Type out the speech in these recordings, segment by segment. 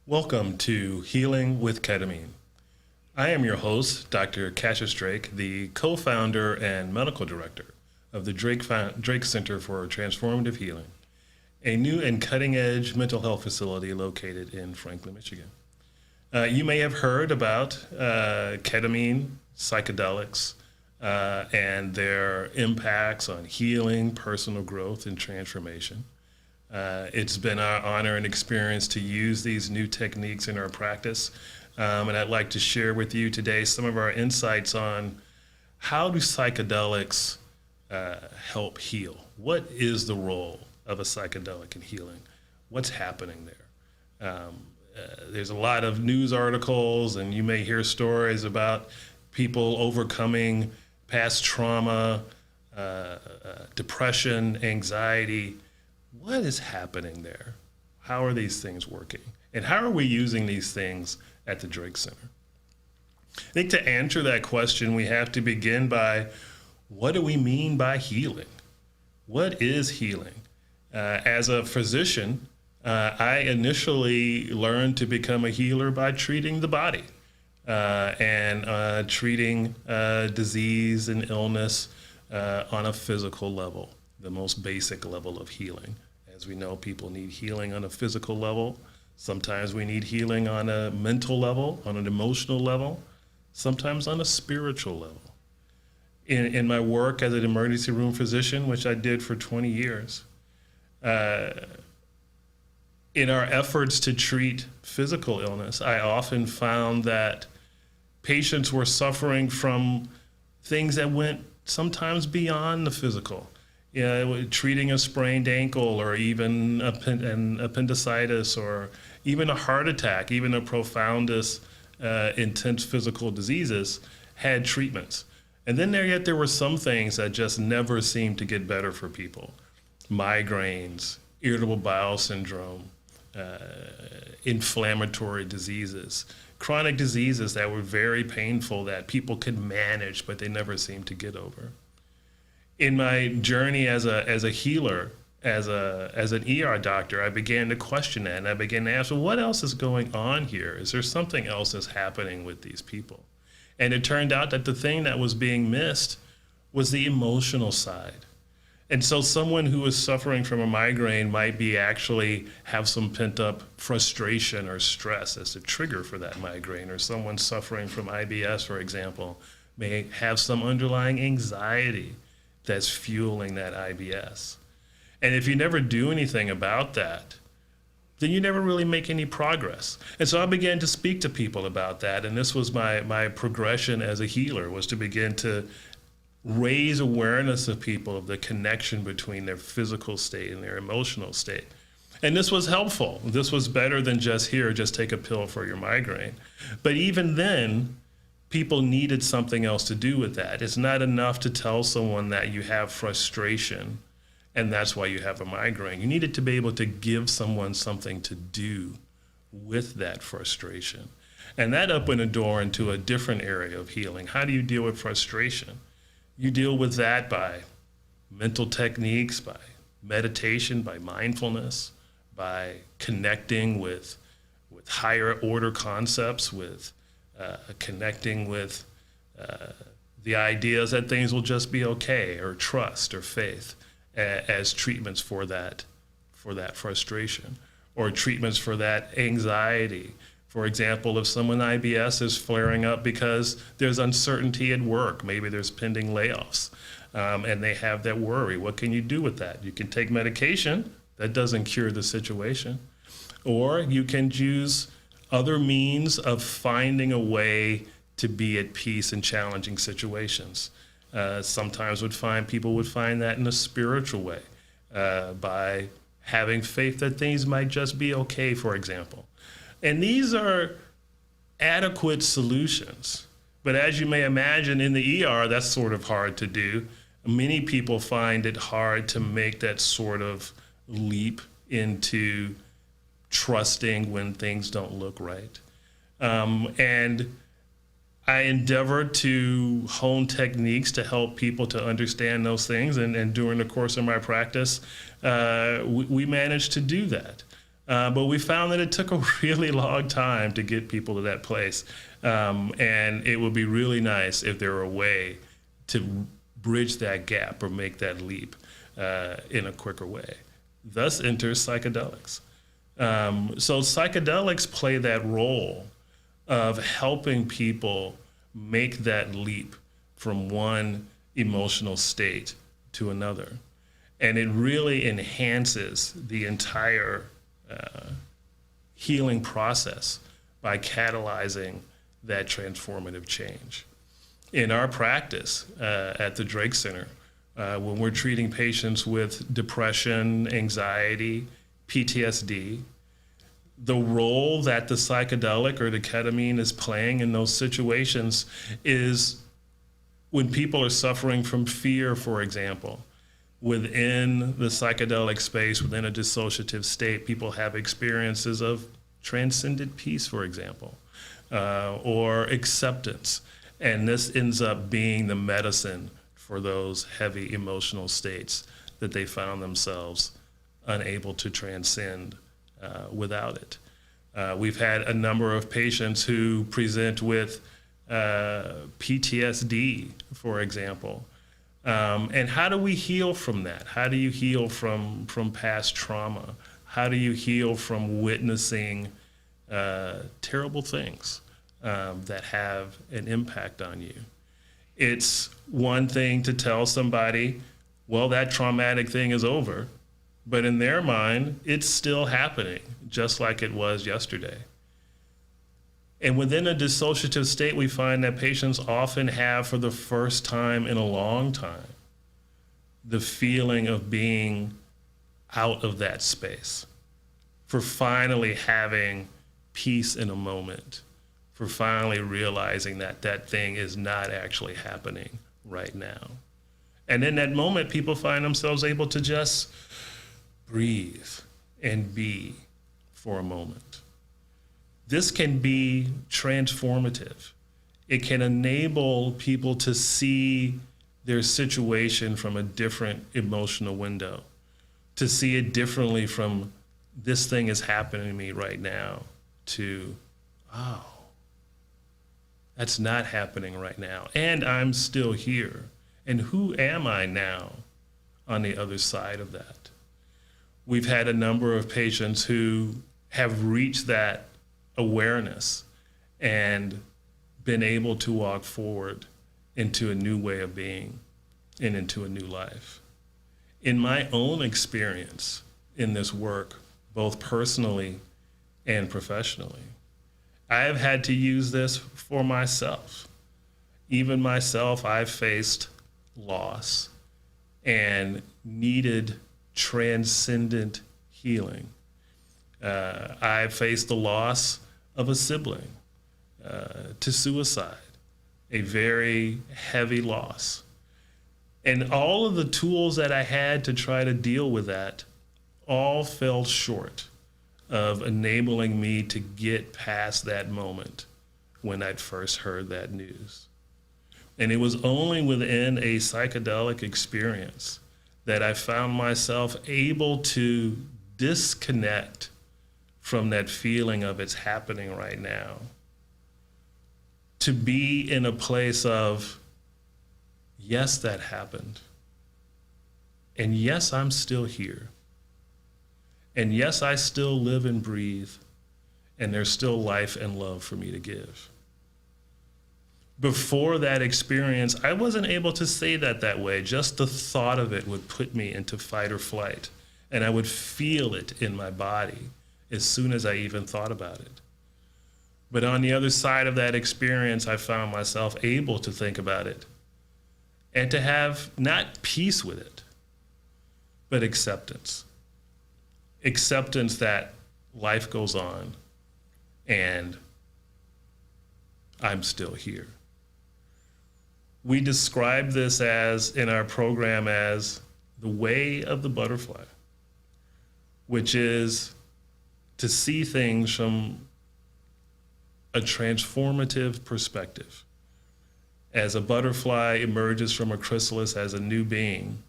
Welcome to Healing with Ketamine. I am your host, Dr. Cassius Drake, the co-founder and medical director of the Drake Center for Transformative Healing, a new and cutting-edge mental health facility located in Franklin, Michigan. You may have heard about ketamine, psychedelics, and their impacts on healing, personal growth, and transformation. It's been our honor and experience to use these new techniques in our practice. And I'd like to share with you today some of our insights on how do psychedelics help heal? What is the role of a psychedelic in healing? What's happening there? There's a lot of news articles, and you may hear stories about people overcoming past trauma, depression, anxiety. What is happening there? How are these things working? And how are we using these things at the Drake Center? I think to answer that question, we have to begin by, what do we mean by healing? What is healing? As a physician, I initially learned to become a healer by treating the body and treating disease and illness on a physical level, the most basic level of healing. As we know, people need healing on a physical level. Sometimes we need healing on a mental level, on an emotional level, sometimes on a spiritual level. In my work as an emergency room physician, which I did for 20 years, in our efforts to treat physical illness, I often found that patients were suffering from things that went sometimes beyond the physical. Treating a sprained ankle, or even an appendicitis, or even a heart attack, even the profoundest, intense physical diseases had treatments. And then yet there were some things that just never seemed to get better for people. Migraines, irritable bowel syndrome, inflammatory diseases, chronic diseases that were very painful that people could manage, but they never seemed to get over. In my journey as a healer, as an ER doctor, I began to question that, and I began to ask, well, what else is going on here? Is there something else that's happening with these people? And it turned out that the thing that was being missed was the emotional side. And so someone who is suffering from a migraine might be actually have some pent up frustration or stress as the trigger for that migraine, or someone suffering from IBS, for example, may have some underlying anxiety that's fueling that IBS. And if you never do anything about that, then you never really make any progress. And so I began to speak to people about that, and this was my progression as a healer, was to begin to raise awareness of people of the connection between their physical state and their emotional state. And this was helpful. This was better than just take a pill for your migraine. But even then, people needed something else to do with that. It's not enough to tell someone that you have frustration and that's why you have a migraine. You needed to be able to give someone something to do with that frustration. And that opened a door into a different area of healing. How do you deal with frustration? You deal with that by mental techniques, by meditation, by mindfulness, by connecting with higher order concepts, with connecting with the ideas that things will just be okay, or trust or faith as treatments for that frustration, or treatments for that anxiety. For example, if someone IBS is flaring up because there's uncertainty at work, maybe there's pending layoffs, and they have that worry, what can you do with that? You can take medication. That doesn't cure the situation. Or you can use other means of finding a way to be at peace in challenging situations. Sometimes people would find that in a spiritual way, by having faith that things might just be okay, for example. And these are adequate solutions. But as you may imagine, in the ER, that's sort of hard to do. Many people find it hard to make that sort of leap into trusting when things don't look right. And I endeavor to hone techniques to help people to understand those things. And during the course of my practice, we managed to do that. But we found that it took a really long time to get people to that place. And it would be really nice if there were a way to bridge that gap or make that leap in a quicker way. Thus enters psychedelics. So psychedelics play that role of helping people make that leap from one emotional state to another. And it really enhances the entire healing process by catalyzing that transformative change. In our practice at the Drake Center, when we're treating patients with depression, anxiety, PTSD, the role that the psychedelic or the ketamine is playing in those situations is when people are suffering from fear, for example. Within the psychedelic space, within a dissociative state, people have experiences of transcendent peace, for example, or acceptance. And this ends up being the medicine for those heavy emotional states that they found themselves unable to transcend without it. We've had a number of patients who present with PTSD, for example. And how do we heal from that? How do you heal from past trauma? How do you heal from witnessing terrible things that have an impact on you? It's one thing to tell somebody, well, that traumatic thing is over, but in their mind, it's still happening, just like it was yesterday. And within a dissociative state, we find that patients often have, for the first time in a long time, the feeling of being out of that space, for finally having peace in a moment, for finally realizing that that thing is not actually happening right now. And in that moment, people find themselves able to just breathe and be for a moment. This can be transformative. It can enable people to see their situation from a different emotional window, to see it differently from this thing is happening to me right now to, oh, that's not happening right now. And I'm still here. And who am I now on the other side of that? We've had a number of patients who have reached that awareness and been able to walk forward into a new way of being and into a new life. In my own experience in this work, both personally and professionally, I have had to use this for myself. Even myself, I've faced loss and needed transcendent healing. I faced the loss of a sibling to suicide, a very heavy loss. And all of the tools that I had to try to deal with that all fell short of enabling me to get past that moment when I'd first heard that news. And it was only within a psychedelic experience that I found myself able to disconnect from that feeling of it's happening right now, to be in a place of, yes, that happened. And yes, I'm still here. And yes, I still live and breathe, and there's still life and love for me to give. Before that experience, I wasn't able to say that way. Just the thought of it would put me into fight or flight, and I would feel it in my body as soon as I even thought about it. But on the other side of that experience, I found myself able to think about it and to have not peace with it, but acceptance. Acceptance that life goes on and I'm still here. We describe this as, in our program, as the way of the butterfly, which is to see things from a transformative perspective. As a butterfly emerges from a chrysalis as a new being,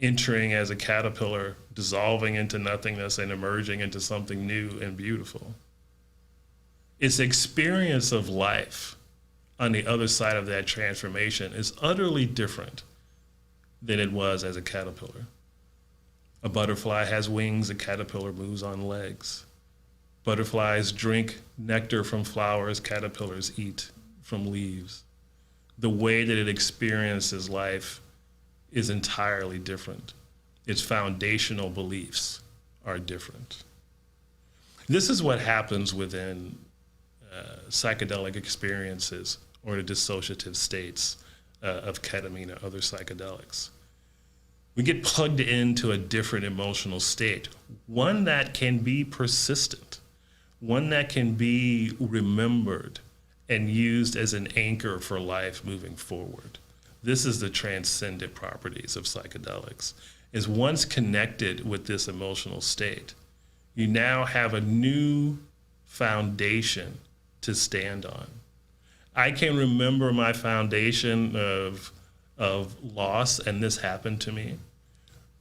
entering as a caterpillar, dissolving into nothingness and emerging into something new and beautiful. Its experience of life on the other side of that transformation is utterly different than it was as a caterpillar. A butterfly has wings, a caterpillar moves on legs. Butterflies drink nectar from flowers, caterpillars eat from leaves. The way that it experiences life is entirely different. Its foundational beliefs are different. This is what happens within psychedelic experiences or the dissociative states of ketamine or other psychedelics. We get plugged into a different emotional state, one that can be persistent, one that can be remembered and used as an anchor for life moving forward. This is the transcendent properties of psychedelics. Is once connected with this emotional state, you now have a new foundation to stand on. I can remember my foundation of loss, and this happened to me.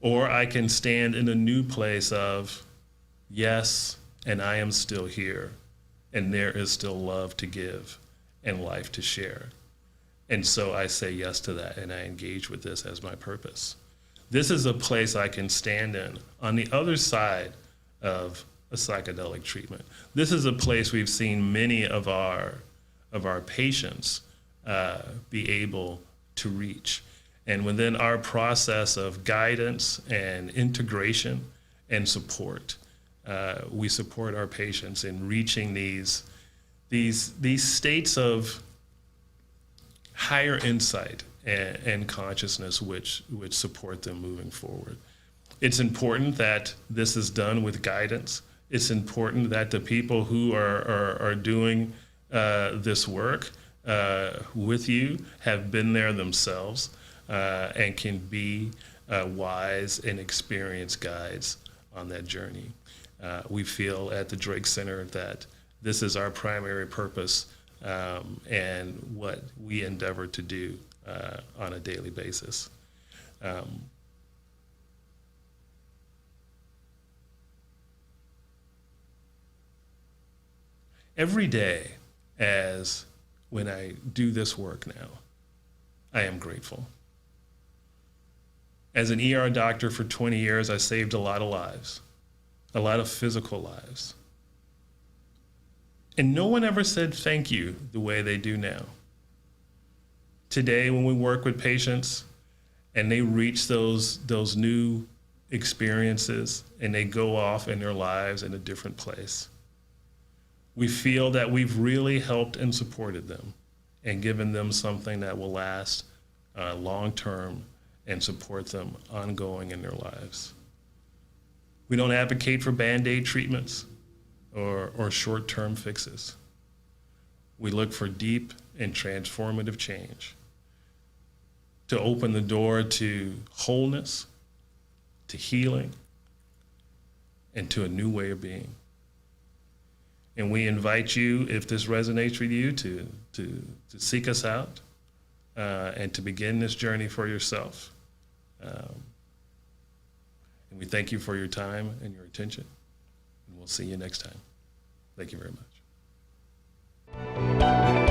Or I can stand in a new place of, yes, and I am still here, and there is still love to give and life to share. And so I say yes to that, and I engage with this as my purpose. This is a place I can stand in on the other side of a psychedelic treatment. This is a place we've seen many of our patients be able to reach. And within our process of guidance and integration and support, we support our patients in reaching these states of higher insight and consciousness which support them moving forward. It's important that this is done with guidance. It's important that the people who are doing this work with you have been there themselves and can be wise and experienced guides on that journey. We feel at the Drake Center that this is our primary purpose and what we endeavor to do on a daily basis. Every day, as when I do this work now, I am grateful. As an ER doctor for 20 years, I saved a lot of lives, a lot of physical lives. And no one ever said thank you the way they do now. Today, when we work with patients and they reach those new experiences and they go off in their lives in a different place, we feel that we've really helped and supported them and given them something that will last long-term and support them ongoing in their lives. We don't advocate for Band-Aid treatments or short-term fixes. We look for deep and transformative change to open the door to wholeness, to healing, and to a new way of being. And we invite you, if this resonates with you, to seek us out and to begin this journey for yourself. And we thank you for your time and your attention. And we'll see you next time. Thank you very much.